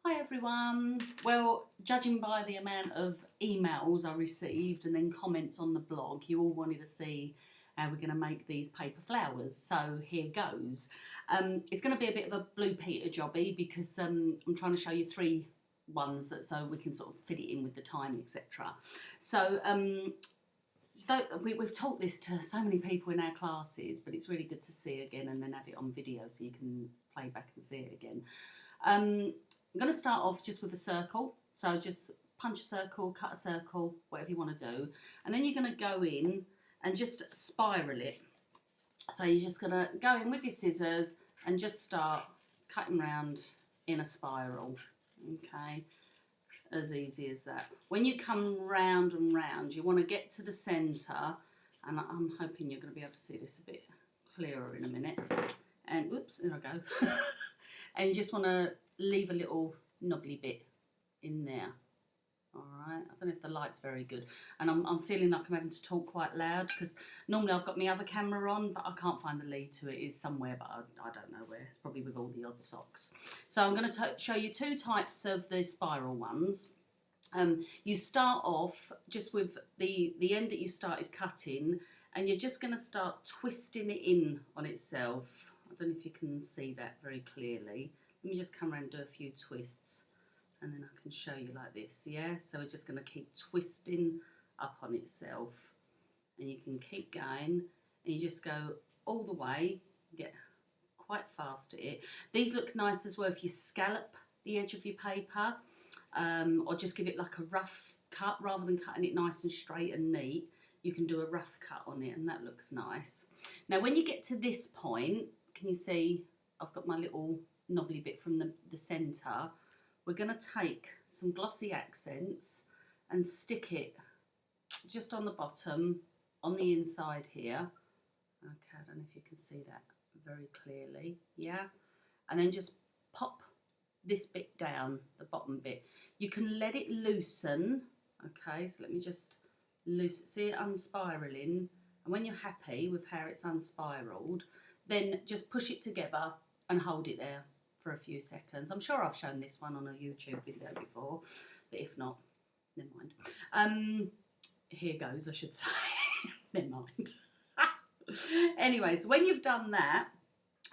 Hi everyone. Well, judging by the amount of emails I received and then comments on the blog, you all wanted to see how we're going to make these paper flowers. So here goes. It's going to be a bit of a Blue Peter jobby because I'm trying to show you three ones so we can sort of fit it in with the time, etc. So we've taught this to so many people in our classes, but it's really good to see again and then have it on video so you can play back and see it again. I'm going to start off just with a circle, so just punch a circle, cut a circle, whatever you want to do, and then you're going to go in and just spiral it. So you're just going to go in with your scissors and just start cutting round in a spiral, okay, as easy as that. When you come round and round, you want to get to the centre, and I'm hoping you're going to be able to see this a bit clearer in a minute, and whoops, there I go. And you just want to leave a little knobbly bit in there. All right, I don't know if the light's very good, and I'm feeling like I'm having to talk quite loud because normally I've got my other camera on, but I can't find the lead to it. It's somewhere, but I don't know where. It's probably with all the odd socks. So I'm going to show you two types of the spiral ones. You start off just with the end that you started cutting, and you're just going to start twisting it in on itself. I don't know if you can see that very clearly. Let me just come around and do a few twists, and then I can show you like this, yeah? So we're just going to keep twisting up on itself, and you can keep going, and you just go all the way, get quite fast at it. These look nice as well if you scallop the edge of your paper, or just give it like a rough cut rather than cutting it nice and straight and neat. You can do a rough cut on it, and that looks nice. Now when you get to this point, can you see I've got my little knobbly bit from the centre? We're going to take some glossy accents and stick it just on the bottom, on the inside here. Okay, I don't know if you can see that very clearly, yeah? And then just pop this bit down, the bottom bit. You can let it loosen, okay? So let me just loosen, see it unspiraling, and when you're happy with how it's unspiraled, then just push it together and hold it there for a few seconds. I'm sure I've shown this one on a YouTube video before, but if not, never mind. Here goes, I should say. Never mind. Anyways, when you've done that,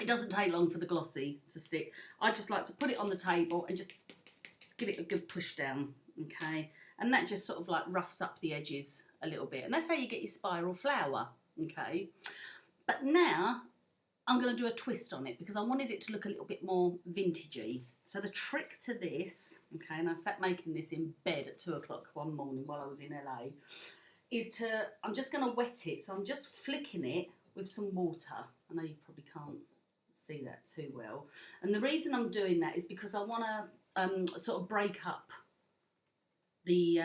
it doesn't take long for the glossy to stick. I just like to put it on the table and just give it a good push down, okay? And that just sort of like roughs up the edges a little bit. And that's how you get your spiral flower, okay? But now I'm going to do a twist on it because I wanted it to look a little bit more vintagey. So the trick to this, okay, and I sat making this in bed at 2 o'clock one morning while I was in LA, is I'm just going to wet it. So I'm just flicking it with some water. I know you probably can't see that too well. And the reason I'm doing that is because I want to sort of break up the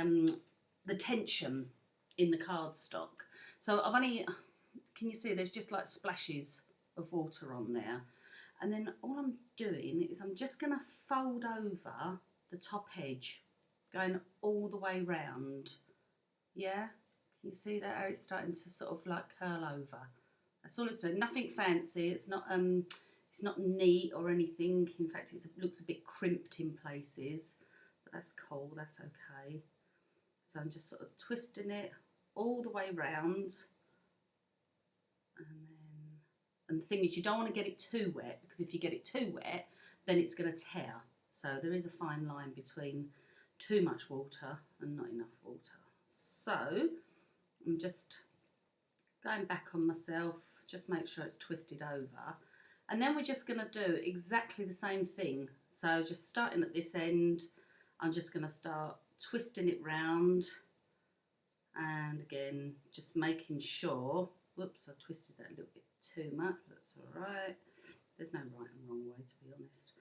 tension in the cardstock. So I've only, can you see there's just like splashes of water on there, and then all I'm doing is I'm just going to fold over the top edge, going all the way round, yeah? Can you see that, how it's starting to sort of like curl over? That's all it's doing, nothing fancy, it's not neat or anything. In fact, it looks a bit crimped in places, but that's cool, that's okay. So I'm just sort of twisting it all the way round, and the thing is, you don't want to get it too wet, because if you get it too wet, then it's going to tear. So there is a fine line between too much water and not enough water. So I'm just going back on myself, just make sure it's twisted over. And then we're just going to do exactly the same thing. So just starting at this end, I'm just going to start twisting it round. And again, just making sure, whoops, I twisted that a little bit too much, that's all right. There's no right and wrong way, to be honest.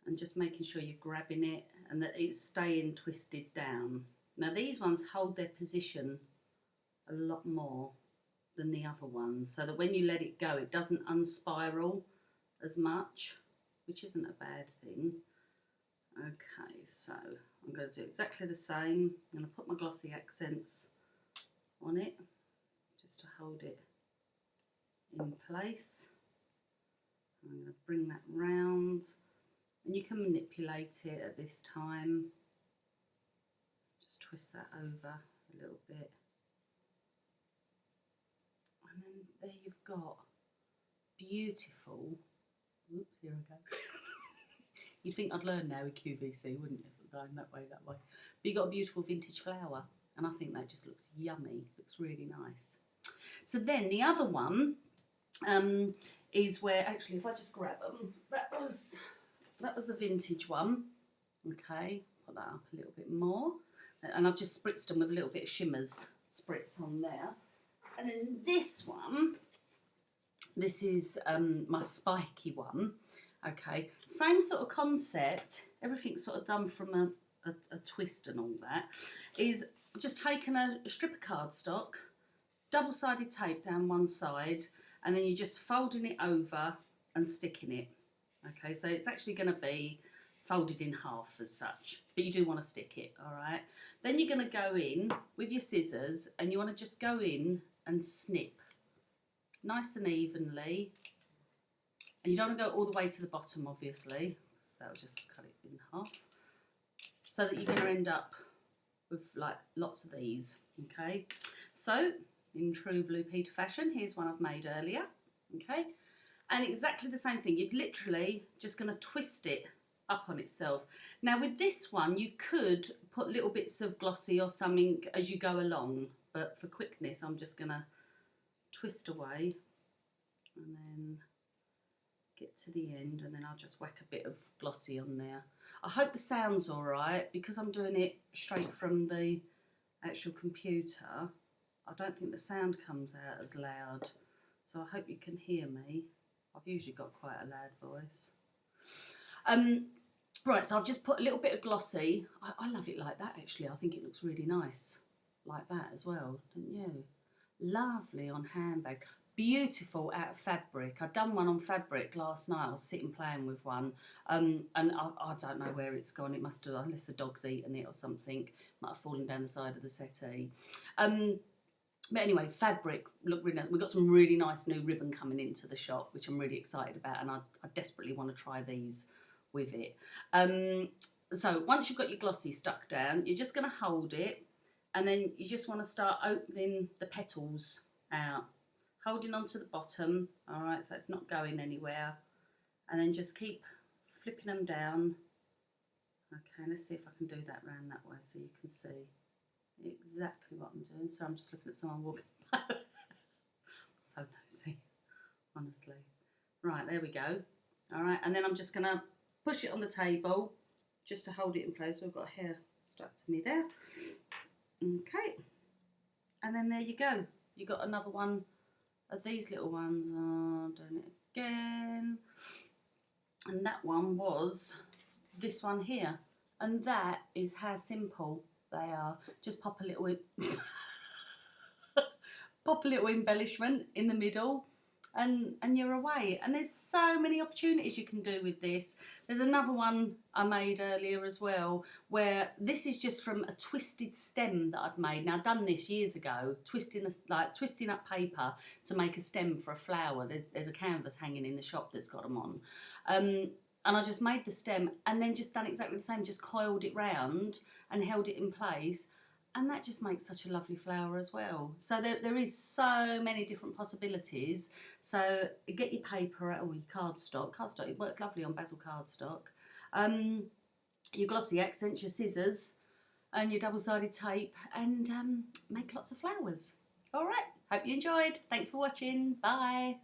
And just making sure you're grabbing it and that it's staying twisted down. Now these ones hold their position a lot more than the other ones, so that when you let it go, it doesn't unspiral as much, which isn't a bad thing. Okay, so I'm going to do exactly the same. I'm going to put my glossy accents on it just to hold it in place. I'm going to bring that round, And you can manipulate it at this time. Just twist that over a little bit. And then there you've got beautiful, oops, here I go. You'd think I'd learn now with QVC, wouldn't you? Going that way. But you've got a beautiful vintage flower, and I think that just looks yummy, looks really nice. So then the other one is where, actually, if I just grab them, that was the vintage one. Okay, put that up a little bit more, and I've just spritzed them with a little bit of Shimmers spritz on there. And then this one, this is my spiky one. Okay, same sort of concept, everything's sort of done from a twist and all that, is just taking a strip of cardstock, double-sided tape down one side, and then you're just folding it over and sticking it. Okay, so it's actually going to be folded in half as such, but you do want to stick it, all right? Then you're going to go in with your scissors, and you want to just go in and snip nice and evenly. And you don't want to go all the way to the bottom, obviously, so that'll just cut it in half, so that you're going to end up with like lots of these. Okay, so in true Blue Peter fashion, here's one I've made earlier. Okay, and exactly the same thing. You're literally just going to twist it up on itself. Now with this one, you could put little bits of glossy or something as you go along, but for quickness, I'm just going to twist away and then get to the end, and then I'll just whack a bit of glossy on there. I hope the sound's all right, because I'm doing it straight from the actual computer. I don't think the sound comes out as loud, so I hope you can hear me. I've usually got quite a loud voice. Right, so I've just put a little bit of glossy. I love it like that, actually. I think it looks really nice like that as well, don't you? Lovely on handbags. Beautiful out of fabric. I'd done one on fabric last night. I was sitting playing with one, and I don't know where it's gone. It must have, unless the dog's eaten it or something, might have fallen down the side of the settee. But anyway, fabric looked really nice. We've got some really nice new ribbon coming into the shop, which I'm really excited about, and I desperately want to try these with it. So once you've got your glossy stuck down, you're just going to hold it, and then you just want to start opening the petals out, holding on to the bottom, all right, so it's not going anywhere, and then just keep flipping them down. Okay, let's see if I can do that round that way so you can see exactly what I'm doing. So I'm just looking at someone walking by. So nosy, honestly. Right, there we go. All right, and then I'm just gonna push it on the table just to hold it in place. So I've got hair stuck to me there. Okay, and then there you go. You got another one of these little ones. Doing it again, and that one was this one here, and that is how simple they are. Just pop a little pop a little embellishment in the middle, and you're away. And there's so many opportunities you can do with this. There's another one I made earlier as well, where this is just from a twisted stem that I've made. Now, I've done this years ago, twisting up paper to make a stem for a flower. There's a canvas hanging in the shop that's got them on. And I just made the stem and then just done exactly the same, just coiled it round and held it in place. And that just makes such a lovely flower as well. So there is so many different possibilities. So get your paper out, or your cardstock. Cardstock, it works lovely on basil cardstock. Your glossy accents, your scissors, and your double-sided tape, and make lots of flowers. All right, hope you enjoyed. Thanks for watching. Bye.